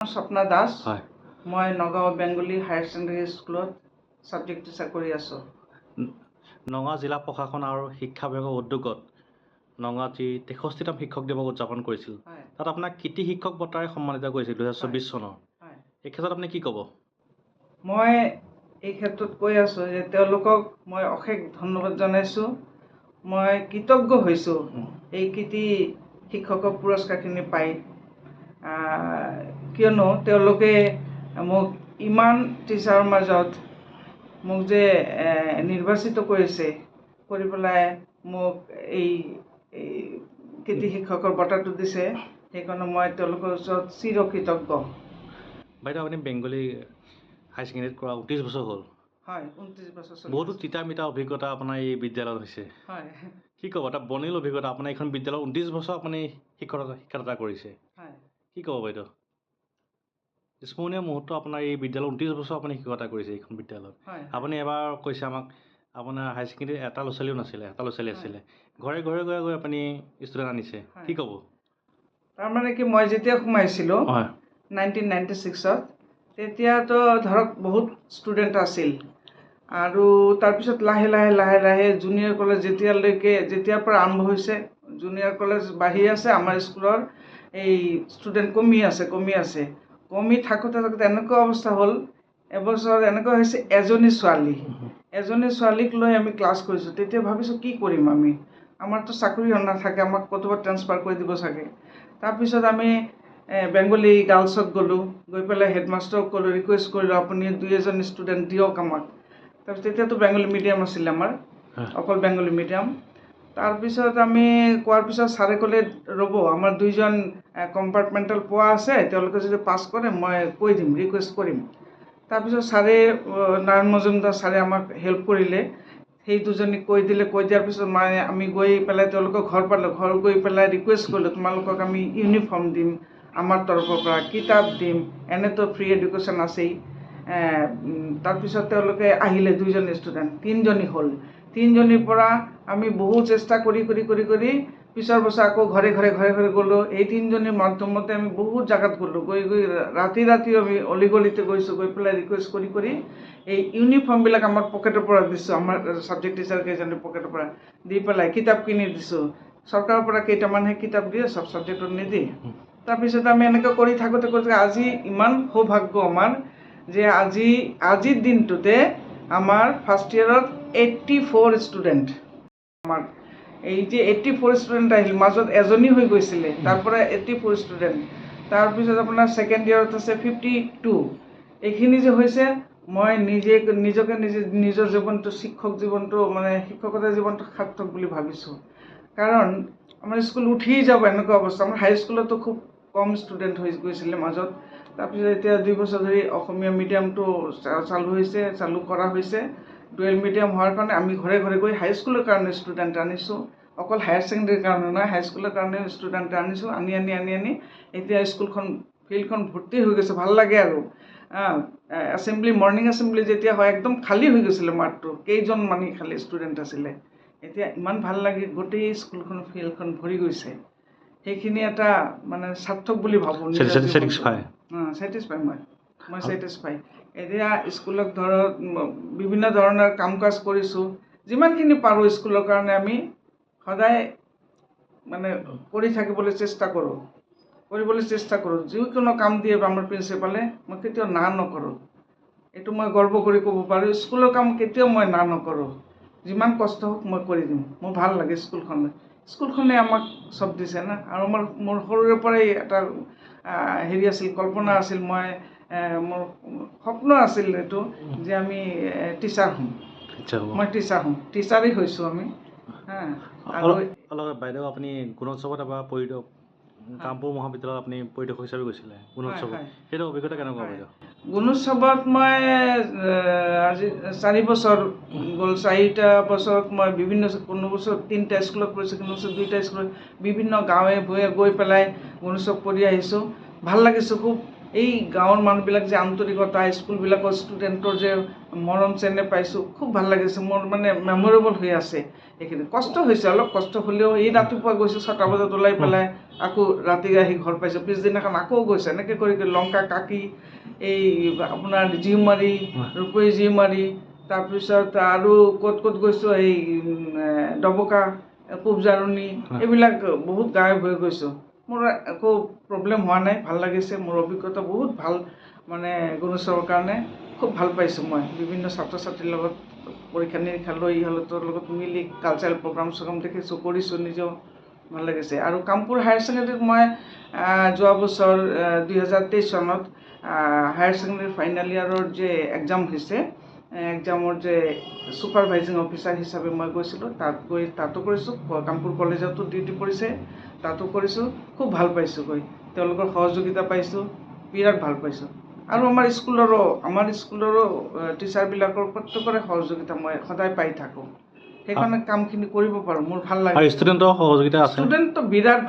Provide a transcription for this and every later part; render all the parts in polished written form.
স্বপ্না দাস হয় মই Nagaon Bengali higher secondary স্কুলত ছাবজেক্ট টিচাৰ কৰি আছোঁ। নগাঁও জিলা প্ৰশাসন আৰু শিক্ষা বিভাগৰ উদ্যোগত নগাঁৱত যি 63তম শিক্ষক দিৱস উদযাপন কৰিছিল, হয় তাত আপোনাক কৃতি শিক্ষক বঁটাৰে সন্মানিত কৰিছিল 2024 চনৰ। হয় এই ক্ষেত্ৰত আপুনি কি ক'ব? মই এই ক্ষেত্ৰত কৈ আছোঁ যে তেওঁলোকক মই অশেষ ধন্যবাদ জনাইছোঁ। মই কৃতজ্ঞ হৈছোঁ এই কৃতি শিক্ষকৰ পুৰস্কাৰখিনি পাই, কিয়নো তেওঁলোকে মোক ইমান টিচাৰৰ মাজত মোক যে নিৰ্বাচিত কৰিছে, কৰি পেলাই মোক এই কৃতি শিক্ষকৰ বঁটাটো দিছে, সেইকাৰণে মই তেওঁলোকৰ ওচৰত চিৰকৃতজ্ঞ। বাইদেউ, আপুনি বেংগলী হাই ছেকেণ্ডেৰীত কৰা 29 বছৰ হ'ল। হয়, 29 বছৰ চলি বহুতো আছে। তিতা মিতা অভিজ্ঞতা আপোনাৰ এই বিদ্যালয়ত হৈছে। হয় কি ক'ব? এটা বৰ্ণিল অভিজ্ঞতা। আপোনাৰ এইখন বিদ্যালয়ত 29 বছৰ আপুনি শিক্ষকতা কৰিছে। হয় কি ক'ব বাইদেউ? স্মৰণীয় মুহূৰ্ত আপোনাৰ এই বিদ্যালয়ত 29 বছৰ আপুনি শিক্ষকতা কৰিছে এইখন বিদ্যালয়ত। হয় আপুনি এবাৰ কৈছে আমাক, আপোনাৰ হাই ছেকেণ্ডেৰীত এটা ল'ৰা ছোৱালীও নাছিলে, এটা ল'ৰা ছোৱালী হয় আছিলে। ঘৰে ঘৰে গৈ গৈ আপুনি ষ্টুডেণ্ট আনিছে। হয়। কি ক'ব? তাৰমানে কি, মই যেতিয়া সোমাইছিলোঁ হয় 1996ত, তেতিয়াতো ধৰক বহুত ষ্টুডেণ্ট আছিল, আৰু তাৰপিছত লাহে লাহে লাহে লাহে জুনিয়ৰ কলেজ যেতিয়াৰ পৰা আৰম্ভ হৈছে, জুনিয়ৰ কলেজ বাঢ়ি আছে, আমাৰ স্কুলৰ এই ষ্টুডেণ্ট কমি আছে। কমি থাকোঁতে এনেকুৱা অৱস্থা হ'ল, এবছৰ এনেকুৱা হৈছে এজনী ছোৱালীক লৈ আমি ক্লাছ কৰিছোঁ। তেতিয়া ভাবিছোঁ কি কৰিম আমি, আমাৰতো চাকৰি নাথাকে, আমাক ক'ৰবাত ট্ৰান্সফাৰ কৰি দিব চাগে। তাৰপিছত আমি বেংগলী গাৰ্লছত গ'লোঁ, গৈ পেলাই হেডমাষ্টাৰক ক'লোঁ, ৰিকুৱেষ্ট কৰিলোঁ, আপুনি 2-এজন ষ্টুডেণ্ট দিয়ক আমাক। তাৰপিছত তেতিয়াতো বেংগলী মিডিয়াম আছিলে আমাৰ, অকল বেংগলী মিডিয়াম। তাৰপিছত আমি কোৱাৰ পিছত ছাৰে ক'লে, ৰ'ব, আমাৰ 2জন কম্পাৰ্টমেণ্টেল পোৱা আছে, তেওঁলোকে যদি পাছ কৰে মই কৈ দিম, ৰিকুৱেষ্ট কৰিম। তাৰপিছত ছাৰে, নাৰায়ণ মজুমদাৰ ছাৰে আমাক হেল্প কৰিলে, সেই 2জনীক কৈ দিয়াৰ পিছত আমি গৈ পেলাই তেওঁলোকক ঘৰ পালোঁ। ঘৰ গৈ পেলাই ৰিকুৱেষ্ট কৰিলোঁ, তোমালোকক আমি ইউনিফৰ্ম দিম, আমাৰ তৰফৰ পৰা কিতাপ দিম, এনেতো ফ্ৰী এডুকেশ্যন আছেই। তাৰপিছত তেওঁলোকে আহিলে 2জন ষ্টুডেণ্ট, 3জনী হ'ল। 3জনীৰ পৰা আমি বহু চেষ্টা কৰি পিছৰ বছৰ আকৌ ঘৰে ঘৰে গ'লোঁ। এই 3জনীৰ মাধ্যমতে আমি বহুত জেগাত গ'লোঁ, গৈ ৰাতি আমি অলিগলিতে গৈছোঁ, গৈ পেলাই ৰিকুৱেষ্ট কৰি এই ইউনিফৰ্মবিলাক আমাৰ পকেটৰ পৰা দিছোঁ, আমাৰ ছাবজেক্ট টিচাৰ কেইজনীৰ পকেটৰ পৰা দি পেলাই কিতাপ কিনি দিছোঁ। চৰকাৰৰ পৰা কেইটামানহে কিতাপ দিয়ে, চব ছাবজেক্টত নিদিয়ে। তাৰপিছত আমি এনেকৈ কৰি থাকোঁতে আজি ইমান সৌভাগ্য আমাৰ যে আজিৰ দিনটোতে আমাৰ ফাৰ্ষ্ট ইয়েৰত 84 ষ্টুডেণ্ট, আমাৰ এই যে 84 ষ্টুডেণ্ট আহিল, মাজত এজনী হৈ গৈছিলে, তাৰ পৰা 84 ষ্টুডেণ্ট। তাৰপিছত আপোনাৰ ছেকেণ্ড ইয়েৰত আছে 52। এইখিনি যে হৈছে, মই নিজকে নিজৰ জীৱনটো, শিক্ষকতা জীৱনটো সাৰ্থক বুলি ভাবিছোঁ। কাৰণ আমাৰ স্কুল উঠি যাব এনেকুৱা অৱস্থা। আমাৰ হাইস্কুলতো খুব কম ষ্টুডেণ্ট হৈ গৈছিলে মাজত। তাৰপিছত এতিয়া 2 বছৰ ধৰি অসমীয়া মিডিয়ামটো চালু কৰা হৈছে। ডুৱেল মিডিয়াম হোৱাৰ কাৰণে আমি ঘৰে ঘৰে গৈ হাইস্কুলৰ কাৰণে ষ্টুডেণ্ট আনিছোঁ, অকল হায়াৰ ছেকেণ্ডেৰীৰ কাৰণে নহয়, হাইস্কুলৰ কাৰণে ষ্টুডেণ্ট আনিছোঁ। আনি এতিয়া ফিল্ডখন ভৰ্তি হৈ গৈছে, ভাল লাগে আৰু। মৰ্ণিং এছেম্বলি যেতিয়া হয়, একদম খালী হৈ গৈছিলে মাঠটো, কেইজন মানে খালী ষ্টুডেণ্ট আছিলে। এতিয়া ইমান ভাল লাগে, গোটেই ফিল্ডখন ভৰি গৈছে। সেইখিনি এটা সাৰ্থক বুলি ভাবোঁ। ছেটিছফাই। এতিয়া স্কুলত ধৰক বিভিন্ন ধৰণৰ কাম কাজ কৰিছোঁ, যিমানখিনি পাৰোঁ স্কুলৰ কাৰণে আমি সদায় কৰি থাকিবলৈ চেষ্টা কৰোঁ। যিকোনো কাম দিয়ে আমাৰ প্ৰিন্সিপালে, মই কেতিয়াও না নকৰোঁ। এইটো মই গৰ্ব কৰি ক'ব পাৰোঁ, স্কুলৰ কাম কেতিয়াও মই না নকৰোঁ। যিমান কষ্ট হওক মই কৰি দিম। মোৰ ভাল লাগে স্কুলখনে আমাক চব দিছে না। আৰু মোৰ সৰুৰে পৰাই এটা কল্পনা আছিল, মোৰ স্বপ্ন আছিল এইটো যে আমি টিচাৰ হ'ম। মই টিচাৰেই হৈছোঁ আমি। বাইদেউ, আপুনি গুণোৎসৱত এবাৰ কামপুৰ মহাবিদ্যালয়ত আপুনি পৰিদৰ্শক হিচাপে গৈছিলে গুণোৎসৱত, সেইটো অভিজ্ঞতা কেনেকুৱা বাইদেউ? গুণোৎসৱত মই আজি 4 বছৰ গ'ল। 4টা বছৰত মই কোনো বছৰ 3টা স্কুলত কৰিছোঁ, কোনো বছৰ 2টা স্কুলত, বিভিন্ন গাঁৱে ভূঞে গৈ পেলাই গুণোৎসৱ কৰি আহিছোঁ। ভাল লাগিছোঁ খুব। এই গাঁৱৰ মানুহবিলাক যে আন্তৰিকতা, স্কুলবিলাকৰ ষ্টুডেণ্টৰ যে মৰম চেনেহ পাইছোঁ, খুব ভাল লাগিছে। মোৰ মানে মেমৰেবল হৈ আছে এইখিনি। কষ্ট হৈছে, অলপ কষ্ট হ'লেও এই ৰাতিপুৱা গৈছোঁ 6টা বজাত ওলাই পেলাই, আকৌ ৰাতি আহি ঘৰ পাইছোঁ, পিছদিনাখন আকৌ গৈছোঁ, এনেকৈ কৰি লংকা কাকি, এই আপোনাৰ জিউমাৰি, ৰূপৈ জিউমাৰি, তাৰপিছত আৰু ক'ত ক'ত গৈছোঁ, এই ডবকা, পূবজাৰণি, এইবিলাক বহুত গাঁৱে ভূঞে গৈছোঁ। মোৰ একো প্ৰব্লেম হোৱা নাই, ভাল লাগিছে। মোৰ অভিজ্ঞতা বহুত ভাল, মানে গুণোৎসৱৰ কাৰণে খুব ভাল পাইছোঁ মই। বিভিন্ন ছাত্ৰ ছাত্ৰীৰ লগত পৰীক্ষা নিৰীক্ষা লৈ ইহঁতৰ লগত মিলি কালচাৰেল প্ৰগ্ৰাম চগ্ৰাম দেখিছোঁ, কৰিছোঁ, নিজেও ভাল লাগিছে। আৰু কামপুৰ হায়াৰ ছেকেণ্ডেৰীত মই যোৱা বছৰ 2023 চনত হায়াৰ ছেকেণ্ডেৰী ফাইনেল ইয়াৰৰ যে এক্সাম হৈছে, এক্সামৰ যে ছুপাৰভাইজিং অফিচাৰ হিচাপে মই গৈছিলোঁ, তাতো কৰিছোঁ। কামপুৰ কলেজতো ডিউটি পৰিছে, তাতো কৰিছোঁ। খুব ভাল পাইছোঁ গৈ, তেওঁলোকৰ সহযোগিতা পাইছোঁ, বিৰাট ভাল পাইছোঁ। আৰু আমাৰ স্কুলৰো টিচাৰবিলাকৰ প্ৰত্যেকৰে সহযোগিতা মই সদায় পাই থাকোঁ। সেইকাৰণে কামখিনি কৰিব পাৰোঁ, মোৰ ভাল লাগে। ষ্টুডেণ্টৰ সহযোগিতা আছে? ষ্টুডেণ্টটো বিৰাট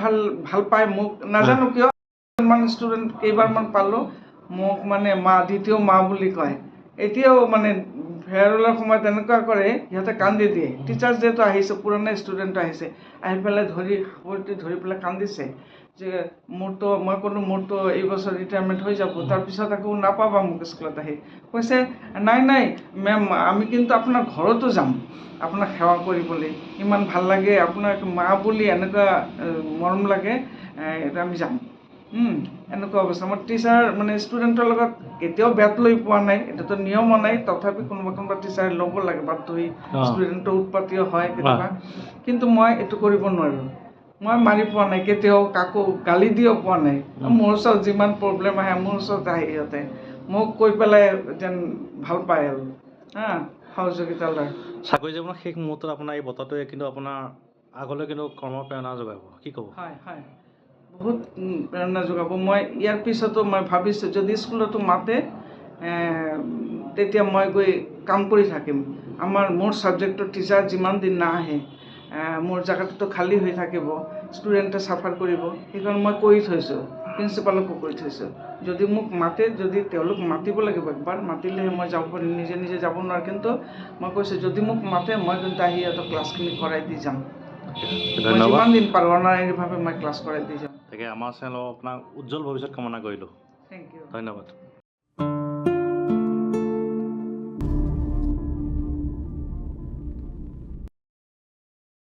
ভাল পায় মোক, নাজানো কিয়। ষ্টুডেণ্ট কেইবাৰমান পালোঁ, মোক মানে দ্বিতীয় মা বুলি কয়। এতিয়াও মানে ফেয়াৰৱেলৰ সময়ত এনেকুৱা কৰে, সিহঁতে কান্দি দিয়ে। টিচাৰ্ছ ডেটো আহিছে, পুৰণা ষ্টুডেণ্ট আহিছে, আহি পেলাই ধৰি পেলাই কান্দিছে যে মই ক'লোঁ মোৰতো এই বছৰ ৰিটায়াৰমেণ্ট হৈ যাব, তাৰপিছত আকৌ নাপাবা মোক স্কুলত আহি। কৈছে নাই মেম, আমি কিন্তু আপোনাৰ ঘৰতো যাম আপোনাক সেৱা কৰিবলৈ, ইমান ভাল লাগে, আপোনাক মা বুলি এনেকুৱা মৰম লাগে, আমি যাম। এনেকুৱা অৱস্থা। মই টিচাৰ মানে ষ্টুডেণ্টৰ লগত কেতিয়াও বেট লৈ পোৱা নাই, এতিয়াতো নিয়মো নাই, তথাপি কোনোবা টিচাৰে ল'ব লাগে, বাধ্য হৈ। ষ্টুডেণ্টৰ উৎপাতীয় হয় কেতিয়াবা, কিন্তু মই এইটো কৰিব নোৱাৰোঁ। মই মাৰি পোৱা নাই কেতিয়াও, কাকো গালি দিও পোৱা নাই। মোৰ ওচৰত যিমান প্ৰব্লেম আহে, মোৰ ওচৰত আহে সিহঁতে, মোক কৈ পেলাই যেন ভাল পায় আৰু সহযোগিতা লয়। চাকৰি জীৱনৰ শেষ মুহূৰ্তত আপোনাৰ এই বঁটাটোৱে কিন্তু আপোনাৰ আগলৈ কিন্তু কৰ্মপ্ৰেৰণা যোগাব, কি ক'ব? হয়, বহুত প্ৰেৰণা যোগাব। মই ইয়াৰ পিছতো মই ভাবিছোঁ, যদি স্কুলতো মাতে তেতিয়া মই গৈ কাম কৰি থাকিম। মোৰ ছাবজেক্টৰ টিচাৰ যিমান দিন নাহে, মোৰ জেগাটোতো খালী হৈ থাকিব, ষ্টুডেণ্টে চাফাৰ কৰিব। সেইকাৰণে মই কৰি থৈছোঁ, প্ৰিন্সিপালকো কৰি থৈছোঁ। যদি মোক মাতে, যদি তেওঁলোক মাতিব লাগিব, একবাৰ মাতিলেহে মই যাব পাৰিম, নিজে যাব নোৱাৰোঁ। কিন্তু মই কৈছোঁ, যদি মোক মাতে মই কিন্তু আহি সিহঁতক ক্লাছখিনি কৰাই দি যাম। মই যিমান দিন পাৰোঁ অনাৰিভাৱে মই ক্লাছ কৰাই দি যাম। তাকে আমাৰ চেনেলত আপোনাক উজ্জ্বল ভৱিষ্যত কামনা কৰিলোঁ। Thank you. ধন্যবাদ।